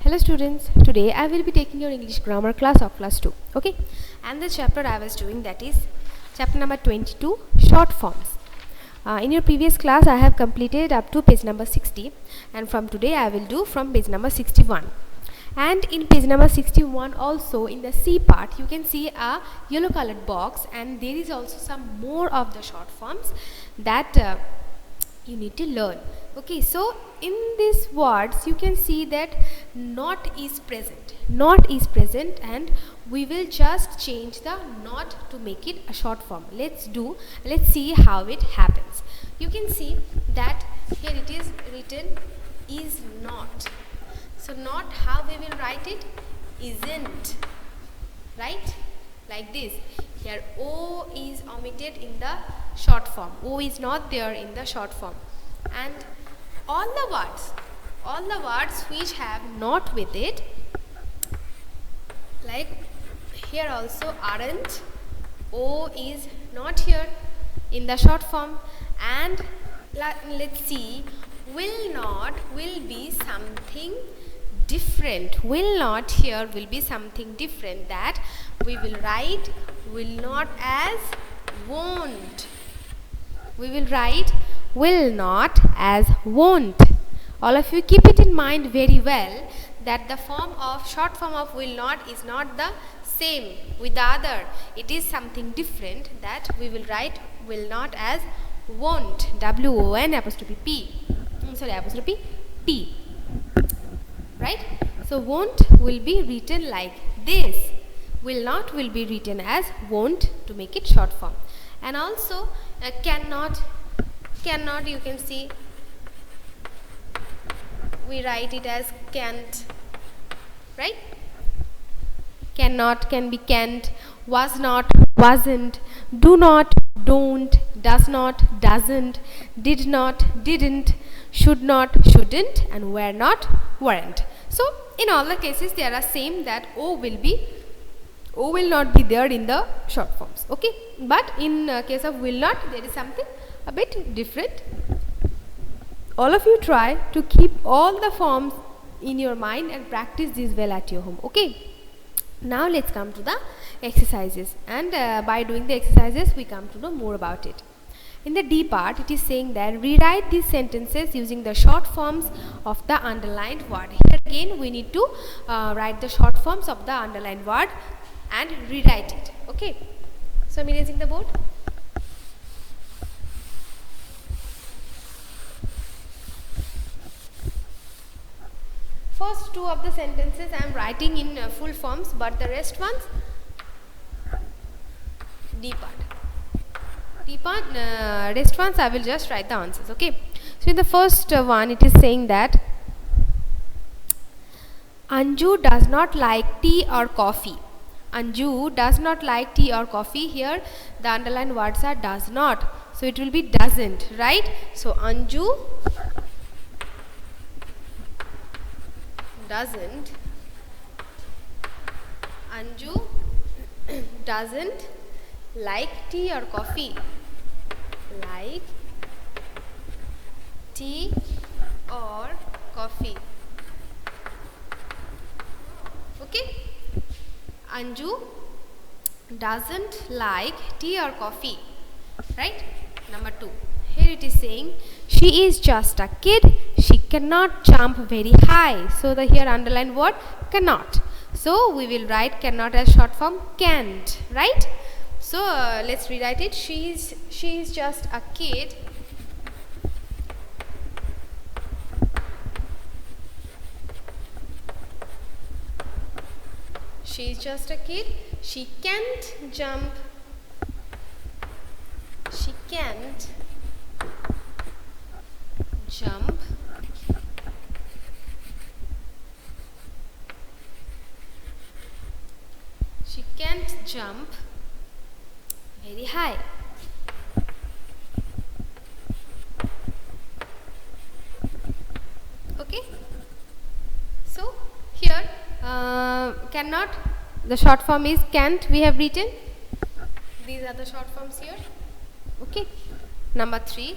Hello students, today I will be taking your English grammar class of class 2. Okay, and the chapter I was doing, that is chapter number 22, short forms. In your previous class I have completed up to page number 60, and from today I will do from page number 61. And in page number 61 also, in the C part, you can see a yellow colored box, and there is also some more of the short forms that you need to learn. Okay, so in these words you can see that not is present, and we will just change the not to make it a short form. Let's see how it happens. You can see that here it is written is not. So not, how we will write it? Isn't, right? Like this. Here O is omitted in the short form. O is not there in the short form. And all the words which have not with it, like here also aren't, O is not here in the short form, and let's see, will not will be something different. Will not here will be something different, that we will write will not as won't. We will write will not as won't. All of you keep it in mind very well that the short form of will not is not the same with the other. It is something different, that we will write will not as won't. W-O-N apostrophe P. Right? So won't will be written like this. Will not will be written as won't to make it short form. And also cannot, you can see we write it as can't, right? Cannot can be can't, was not, wasn't, do not, don't, does not, doesn't, did not, didn't, should not, shouldn't, and were not, weren't. So in all the cases they are same, that O will not be there in the short forms. Okay, but in case of will not, there is something a bit different. All of you try to keep all the forms in your mind and practice this well at your home. Okay, now let's come to the exercises, and by doing the exercises we come to know more about it. In the D part, it is saying that rewrite these sentences using the short forms of the underlined word. Here again we need to write the short forms of the underlined word and rewrite it. Okay, so I'm erasing the board. First two of the sentences I am writing in full forms, but the rest ones, D part, rest ones I will just write the answers. Okay, so in the first one it is saying that Anju does not like tea or coffee. Anju does not like tea or coffee. Here the underlined words are does not, so it will be doesn't, right? So Anju doesn't like tea or coffee. Like tea or coffee. Okay, Anju doesn't like tea or coffee, right? Number 2, here it is saying she is just a kid, she cannot jump very high. So the here underlined word cannot, so we will write cannot as short form can't, right? So let's rewrite it. She is just a kid, she is just a kid, she can't jump, she can't jump very high. Okay, so here cannot, the short form is can't, we have written. These are the short forms here. Okay, number 3,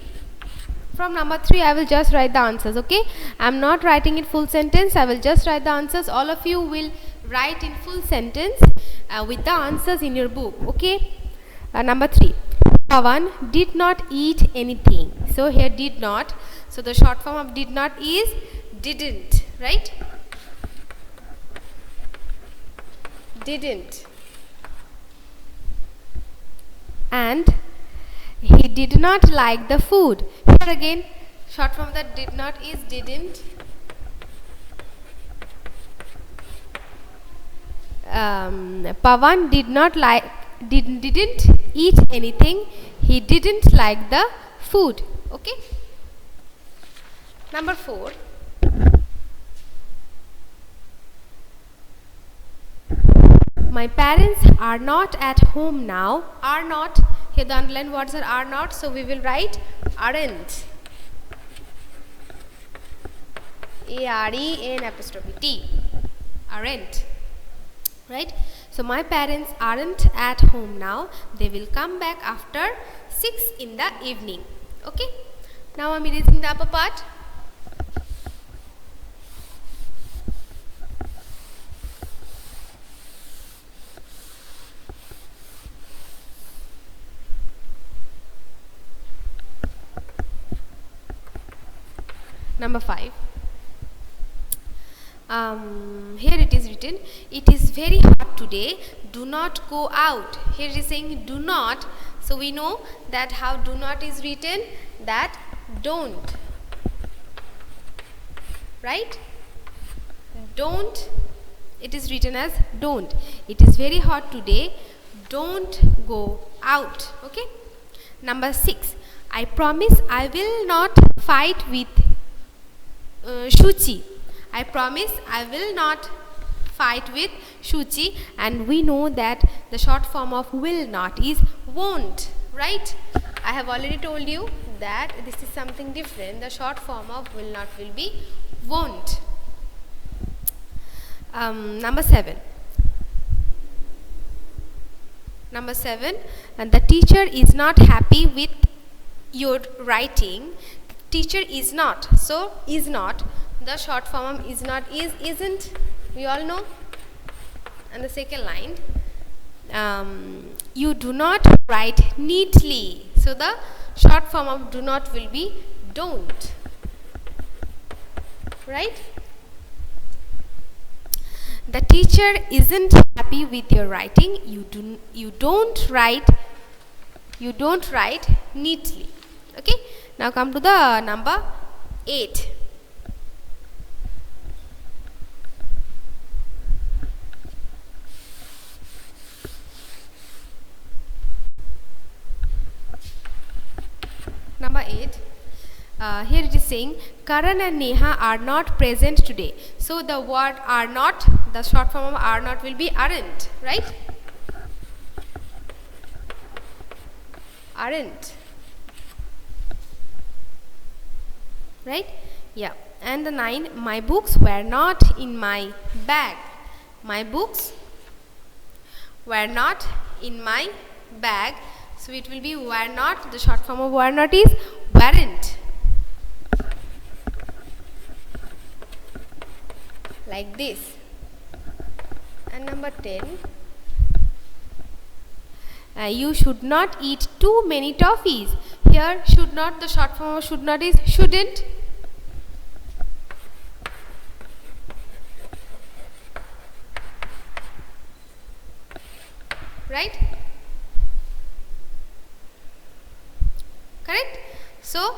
From number 3 I will just write the answers. Okay, I am not writing it full sentence. I will just write the answers. All of you will write in full sentence with the answers in your book. Okay, number 3, Pawan did not eat anything. So here did not, so the short form of did not is didn't, right? Didn't. And he did not like the food. Here again short form of that did not is didn't. Pawan did not like didn't eat anything. He didn't like the food. Okay, number 4, my parents are not at home now. Are not, here the underlined words are not, so we will write aren't. AREN''T. Aren't. Right? So my parents aren't at home now. They will come back after 6 in the evening. Okay? Now I am erasing the upper part. Number 5. Here it is written, it is very hot today, do not go out. Here it is saying do not, so we know that how do not is written, that don't, right? Don't, it is written as don't. It is very hot today, don't go out. Okay, number 6, I promise I will not fight with Shuchi. I promise I will not fight with Shuchi, and we know that the short form of will not is won't, right? I have already told you that this is something different. The short form of will not will be won't. Number 7. Number 7, and the teacher is not happy with your writing. Teacher is not, so is not, the short form of is not is isn't, we all know. And the second line, you do not write neatly, so the short form of do not will be don't, right? The teacher isn't happy with your writing. You don't write neatly. Okay, now come to the number 8. Number 8, here it is saying Karan and Neha are not present today. So the word are not, the short form of are not will be aren't, right? Aren't, right? Yeah. And the 9, my books were not in my bag. My books were not in my bag. So it will be were not, the short form of were not is weren't, like this. And number 10, you should not eat too many toffees. Here should not, the short form of should not is shouldn't, right? Correct? So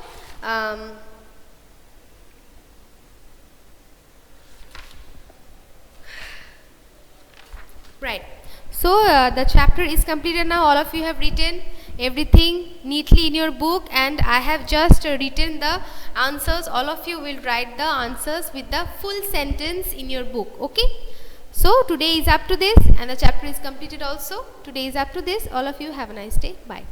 right. So the chapter is completed now. All of you have written everything neatly in your book, and I have just written the answers. All of you will write the answers with the full sentence in your book. Okay? So today is up to this, and the chapter is completed also. Today is up to this. All of you have a nice day. Bye.